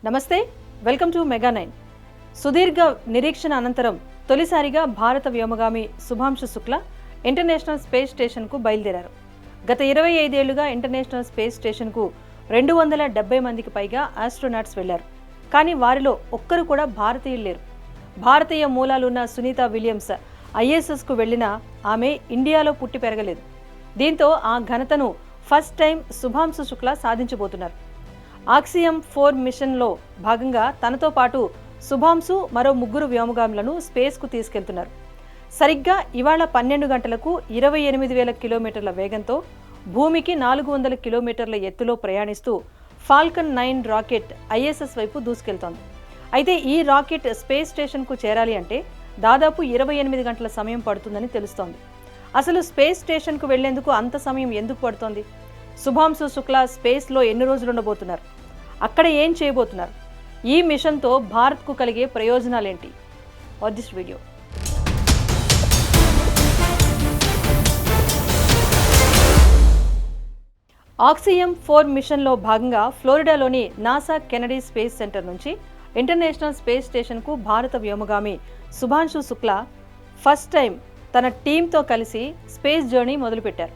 నమస్తే, welcome to mega 9. సుదీర్ఘ నిరీక్షణ అనంతరం తొలిసారిగా భారత వ్యోమగామి శుభాంశు శుక్లా ఇంటర్నేషనల్ స్పేస్ స్టేషన్కు బయలుదేరారు. గత 25 ఏళ్లుగా ఇంటర్నేషనల్ స్పేస్ స్టేషన్కు 270 మందికి పైగా ఆస్ట్రోనాట్స్ వెళ్లారు. కానీ వారిలో ఒక్కరు కూడా భారతీయులు లేరు. భారతీయ మూలాలున్న సునీత విలియమ్స్ ISSకు వెళ్లినా ఆమె ఇండియాలో పుట్టి పెరగలేదు. దీంతో ఆ ఘనతను ఫస్ట్ టైం శుభాంశు శుక్లా సాధించబోతున్నారు. ఆక్సియం 4 మిషన్లో భాగంగా తనతో పాటు శుభాంశు మరో 3 వ్యోమగాములను స్పేస్కు తీసుకెళ్తున్నారు. సరిగ్గా ఇవాళ 12 గంటలకు 28,000 కిలోమీటర్ల వేగంతో భూమికి 400 కిలోమీటర్ల ఎత్తులో ప్రయాణిస్తూ ఫాల్కన్ 9 రాకెట్ ISS వైపు దూసుకెళ్తోంది. అయితే ఈ రాకెట్ స్పేస్ స్టేషన్కు చేరాలి అంటే దాదాపు 28 గంటల సమయం పడుతుందని తెలుస్తోంది. అసలు స్పేస్ స్టేషన్కు వెళ్లేందుకు అంత సమయం ఎందుకు పడుతోంది? శుభాంశు శుక్లా స్పేస్లో ఎన్ని రోజులు ఉండబోతున్నారు? అక్కడ ఏం చేయబోతున్నారు? ఈ మిషన్తో భారత్కు కలిగే ప్రయోజనాలేంటి? Watch this video. ఆక్సియం 4 మిషన్లో భాగంగా ఫ్లోరిడాలోని నాసా కెనడీ స్పేస్ సెంటర్ నుంచి ఇంటర్నేషనల్ స్పేస్ స్టేషన్కు భారత వ్యోమగామి శుభాంశు శుక్లా ఫస్ట్ టైం తన టీంతో కలిసి స్పేస్ జర్నీ మొదలుపెట్టారు.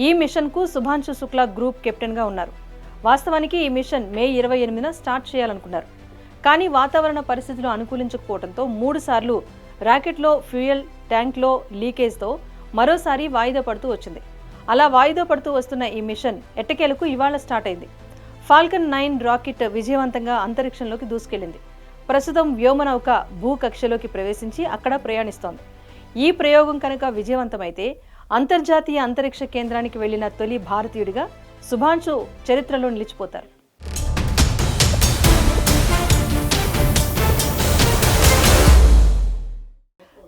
ఈ మిషన్కు శుభాంశు శుక్లా గ్రూప్ కెప్టెన్గా ఉన్నారు. వాస్తవానికి ఈ మిషన్ మే 28న స్టార్ట్ చేయాలనుకున్నారు. కానీ వాతావరణ పరిస్థితులు అనుకూలించకపోవడంతో 3 సార్లు రాకెట్లో ఫ్యూయల్ ట్యాంక్లో లీకేజ్తో మరోసారి వాయిదా పడుతూ వచ్చింది. అలా వాయిదా పడుతూ వస్తున్న ఈ మిషన్ ఎట్టకేలకు ఇవాళ స్టార్ట్ అయింది. ఫాల్కన్ 9 రాకెట్ విజయవంతంగా అంతరిక్షంలోకి దూసుకెళ్లింది. ప్రస్తుతం వ్యోమనౌక భూకక్షలోకి ప్రవేశించి అక్కడ ప్రయాణిస్తోంది. ఈ ప్రయోగం కనుక విజయవంతమైతే అంతర్జాతీయ అంతరిక్ష కేంద్రానికి వెళ్లిన తొలి భారతీయుడిగా శుభాంశు చరిత్రలో నిలిచిపోతారు.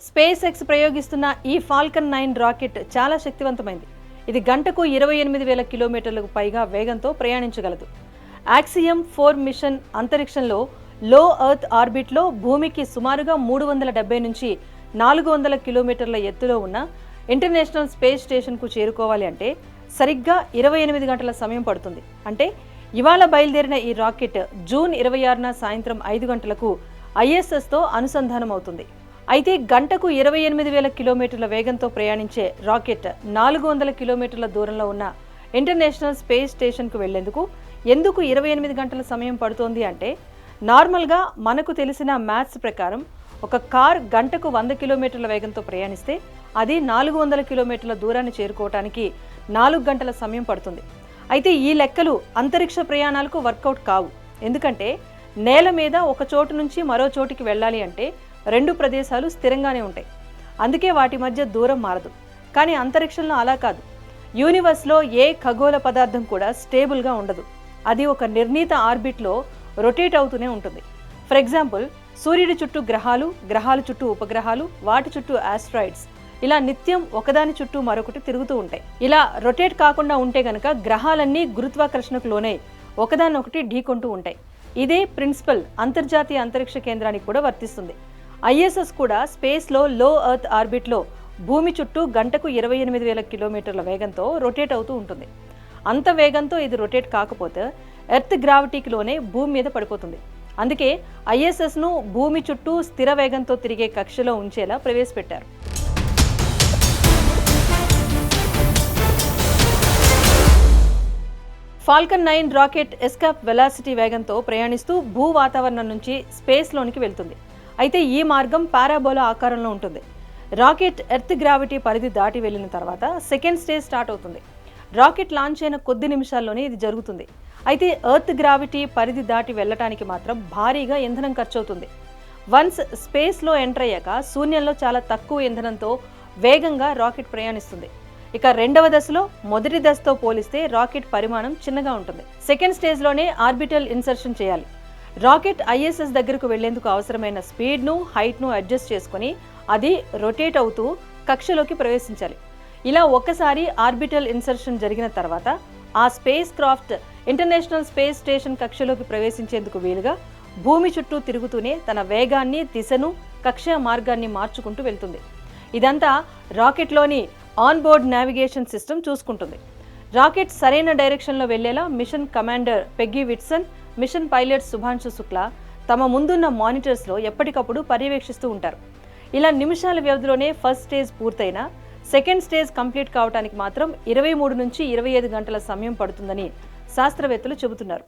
స్పేస్ ఎక్స్ ప్రయోగిస్తున్న ఈ ఫాల్కన్ 9 రాకెట్ చాలా శక్తివంతమైంది. ఇది గంటకు 28,000 కిలోమీటర్లకు పైగా వేగంతో ప్రయాణించగలదు. ఆక్సియం 4 మిషన్ అంతరిక్షంలో లో ఎర్త్ ఆర్బిట్లో భూమికి సుమారుగా 370 నుంచి 400 కిలోమీటర్ల ఎత్తులో ఉన్న ఇంటర్నేషనల్ స్పేస్ స్టేషన్కు చేరుకోవాలి అంటే సరిగ్గా 28 గంటల సమయం పడుతుంది. అంటే ఇవాళ బయలుదేరిన ఈ రాకెట్ జూన్ 26న సాయంత్రం 5 గంటలకు ISSతో అనుసంధానం అవుతుంది. అయితే గంటకు 28,000 కిలోమీటర్ల వేగంతో ప్రయాణించే రాకెట్ 400 కిలోమీటర్ల దూరంలో ఉన్న ఇంటర్నేషనల్ స్పేస్ స్టేషన్కు వెళ్లేందుకు ఎందుకు 28 గంటల సమయం పడుతోంది అంటే, నార్మల్గా మనకు తెలిసిన మ్యాథ్స్ ప్రకారం ఒక కార్ గంటకు 100 కిలోమీటర్ల వేగంతో ప్రయాణిస్తే అది 400 కిలోమీటర్ల దూరాన్ని చేరుకోవటానికి 4 గంటల సమయం పడుతుంది. అయితే ఈ లెక్కలు అంతరిక్ష ప్రయాణాలకు వర్కౌట్ కావు. ఎందుకంటే నేల మీద ఒక చోటు నుంచి మరో చోటికి వెళ్ళాలి అంటే 2 ప్రదేశాలు స్థిరంగానే ఉంటాయి. అందుకే వాటి మధ్య దూరం మారదు. కానీ అంతరిక్షంలో అలా కాదు. యూనివర్స్లో ఏ ఖగోళ పదార్థం కూడా స్టేబుల్గా ఉండదు. అది ఒక నిర్ణీత ఆర్బిట్లో రొటేట్ అవుతూనే ఉంటుంది. ఫర్ ఎగ్జాంపుల్, సూర్యుడి చుట్టూ గ్రహాలు, గ్రహాల చుట్టూ ఉపగ్రహాలు, వాటి చుట్టూ ఆస్ట్రాయిడ్స్ ఇలా నిత్యం ఒకదాని చుట్టూ మరొకటి తిరుగుతూ ఉంటాయి. ఇలా రొటేట్ కాకుండా ఉంటే గనక గ్రహాలన్నీ గురుత్వాకర్షణకు లోనై ఒకదాన్నొకటి ఢీకొంటూ ఉంటాయి. ఇదే ప్రిన్సిపల్ అంతర్జాతీయ అంతరిక్ష కేంద్రానికి కూడా వర్తిస్తుంది. ISS కూడా స్పేస్లో లో ఎర్త్ ఆర్బిట్లో భూమి చుట్టూ గంటకు 28,000 కిలోమీటర్ల వేగంతో రొటేట్ అవుతూ ఉంటుంది. అంత వేగంతో ఇది రొటేట్ కాకపోతే ఎర్త్ గ్రావిటీకి లోనే భూమి మీద పడిపోతుంది. అందుకే ISSను భూమి చుట్టూ స్థిర వేగంతో తిరిగే కక్షలో ఉంచేలా ప్రవేశపెట్టారు. ఫాల్కన్ 9 రాకెట్ ఎస్కేప్ వెలాసిటీ వేగంతో ప్రయాణిస్తూ భూ వాతావరణం నుంచి స్పేస్లోనికి వెళ్తుంది. అయితే ఈ మార్గం పారాబోలా ఆకారంలో ఉంటుంది. రాకెట్ ఎర్త్ గ్రావిటీ పరిధి దాటి వెళ్ళిన తర్వాత సెకండ్ స్టేజ్ స్టార్ట్ అవుతుంది. రాకెట్ లాంచ్ అయిన కొద్ది నిమిషాల్లోనే ఇది జరుగుతుంది. అయితే ఎర్త్ గ్రావిటీ పరిధి దాటి వెళ్ళటానికి మాత్రం భారీగా ఇంధనం ఖర్చవుతుంది. వన్స్ స్పేస్లో ఎంటర్ అయ్యాక శూన్యంలో చాలా తక్కువ ఇంధనంతో వేగంగా రాకెట్ ప్రయాణిస్తుంది. ఇక రెండవ దశలో మొదటి దశతో పోలిస్తే రాకెట్ పరిమాణం చిన్నగా ఉంటుంది. సెకండ్ స్టేజ్లోనే ఆర్బిటల్ ఇన్సర్షన్ చేయాలి. రాకెట్ ISS దగ్గరకు వెళ్లేందుకు అవసరమైన స్పీడ్ను, హైట్ను అడ్జస్ట్ చేసుకుని అది రొటేట్ అవుతూ కక్షలోకి ప్రవేశించాలి. ఇలా ఒక్కసారి ఆర్బిటల్ ఇన్సర్షన్ జరిగిన తర్వాత ఆ spacecraft international space station కక్షలోకి ప్రవేశించేందుకు వీలుగా భూమి చుట్టూ తిరుగుతూనే తన వేగాన్ని, దిశను, కక్ష మార్గాన్ని మార్చుకుంటూ వెళ్తుంది. ఇదంతా రాకెట్లోని ఆన్బోర్డ్ నావిగేషన్ సిస్టమ్ చూసుకుంటుంది. రాకెట్ సరైన డైరెక్షన్లో వెళ్లేలా mission commander Peggy Whitson mission pilot Shubhanshu Shukla తమ ముందున్న మానిటర్స్లో ఎప్పటికప్పుడు పర్యవేక్షిస్తూ ఉంటారు. ఇలా నిమిషాల వ్యవధిలోనే ఫస్ట్ స్టేజ్ పూర్తయినా సెకండ్ స్టేజ్ కంప్లీట్ కావడానికి మాత్రం 23 నుంచి 25 గంటల సమయం పడుతుందని శాస్త్రవేత్తలు చెబుతున్నారు.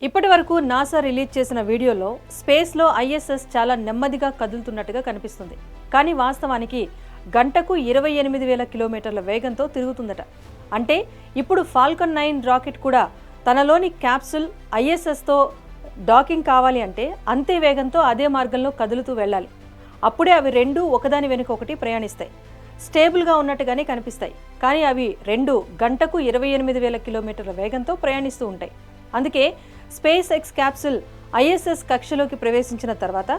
ఇప్పటి వరకు నాసా రిలీజ్ చేసిన వీడియోలో స్పేస్లో ISS చాలా నెమ్మదిగా కదులుతున్నట్టుగా కనిపిస్తుంది. కానీ వాస్తవానికి గంటకు 28,000 కిలోమీటర్ల వేగంతో తిరుగుతుందట. అంటే ఇప్పుడు ఫాల్కన్ 9 రాకెట్ కూడా తనలోని క్యాప్సూల్ ISSతో డాకింగ్ కావాలి అంటే అంతే వేగంతో అదే మార్గంలో కదులుతూ వెళ్ళాలి. అప్పుడే అవి రెండు ఒకదాని వెనుక ఒకటి ప్రయాణిస్తాయి. స్టేబుల్గా ఉన్నట్టుగానే కనిపిస్తాయి, కానీ అవి రెండు గంటకు 28,000 కిలోమీటర్ల వేగంతో ప్రయాణిస్తూ ఉంటాయి. అందుకే స్పేస్ ఎక్స్ క్యాప్సూల్ ISS కక్షలోకి ప్రవేశించిన తర్వాత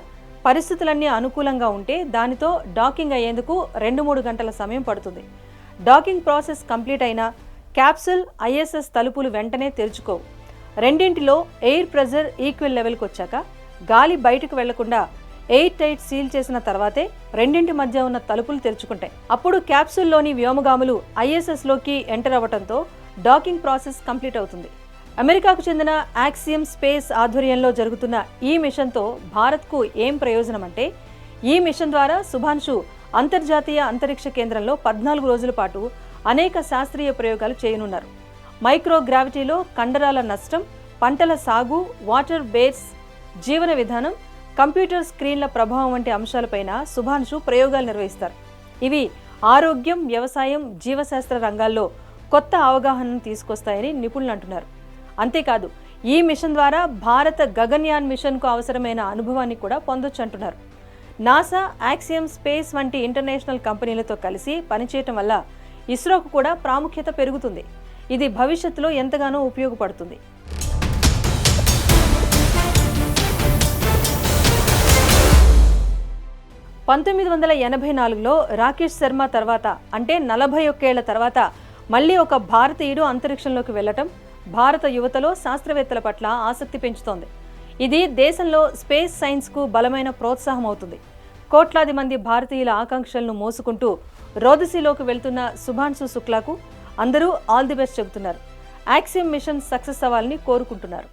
పరిస్థితులన్నీ అనుకూలంగా ఉంటే దానితో డాకింగ్ అయ్యేందుకు 2-3 గంటల సమయం పడుతుంది. డాకింగ్ ప్రాసెస్ కంప్లీట్ అయినా క్యాప్సూల్ ISS తలుపులు వెంటనే తెరుచుకోవు. రెండింటిలో ఎయిర్ ప్రెజర్ ఈక్వల్ లెవెల్కి వచ్చాక గాలి బయటకు వెళ్లకుండా ఎయిర్ టైట్ సీల్ చేసిన తర్వాతే రెండింటి మధ్య ఉన్న తలుపులు తెరుచుకుంటాయి. అప్పుడు క్యాప్సూల్లోని వ్యోమగాములు ISSలోకి ఎంటర్ అవ్వడంతో డాకింగ్ ప్రాసెస్ కంప్లీట్ అవుతుంది. అమెరికాకు చెందిన యాక్సియం స్పేస్ ఆధ్వర్యంలో జరుగుతున్న ఈ మిషన్తో భారత్కు ఏం ప్రయోజనం అంటే, ఈ మిషన్ ద్వారా శుభాంశు అంతర్జాతీయ అంతరిక్ష కేంద్రంలో 14 రోజుల పాటు అనేక శాస్త్రీయ ప్రయోగాలు చేయనున్నారు. మైక్రోగ్రావిటీలో కండరాల నష్టం, పంటల సాగు, వాటర్ బేస్ జీవన విధానం, కంప్యూటర్ స్క్రీన్ల ప్రభావం వంటి అంశాలపైన శుభాంశు ప్రయోగాలు నిర్వహిస్తారు. ఇవి ఆరోగ్యం, వ్యవసాయం, జీవశాస్త్ర రంగాల్లో కొత్త అవగాహనను తీసుకొస్తాయని నిపుణులు అంటున్నారు. అంతేకాదు, ఈ మిషన్ ద్వారా భారత గగన్యాన్ మిషన్కు అవసరమైన అనుభవాన్ని కూడా పొందొచ్చు అంటున్నారు. నాసా, యాక్సియం స్పేస్ వంటి ఇంటర్నేషనల్ కంపెనీలతో కలిసి పనిచేయటం వల్ల ఇస్రోకు కూడా ప్రాముఖ్యత పెరుగుతుంది. ఇది భవిష్యత్తులో ఎంతగానో ఉపయోగపడుతుంది. (1984లో రాకేష్ శర్మ తర్వాత అంటే 41 ఏళ్ల తర్వాత మళ్ళీ ఒక భారతీయుడు అంతరిక్షంలోకి వెళ్లటం భారత యువతలో శాస్త్రవేత్తల పట్ల ఆసక్తి పెంచుతోంది. ఇది దేశంలో స్పేస్ సైన్స్కు బలమైన ప్రోత్సాహం అవుతుంది. కోట్లాది మంది భారతీయుల ఆకాంక్షలను మోసుకుంటూ రోదసీలోకి వెళ్తున్న శుభాంశు శుక్లాకు అందరూ ఆల్ ది బెస్ట్ చెబుతున్నారు. యాక్సియం మిషన్ సక్సెస్ అవ్వాలని కోరుకుంటున్నారు.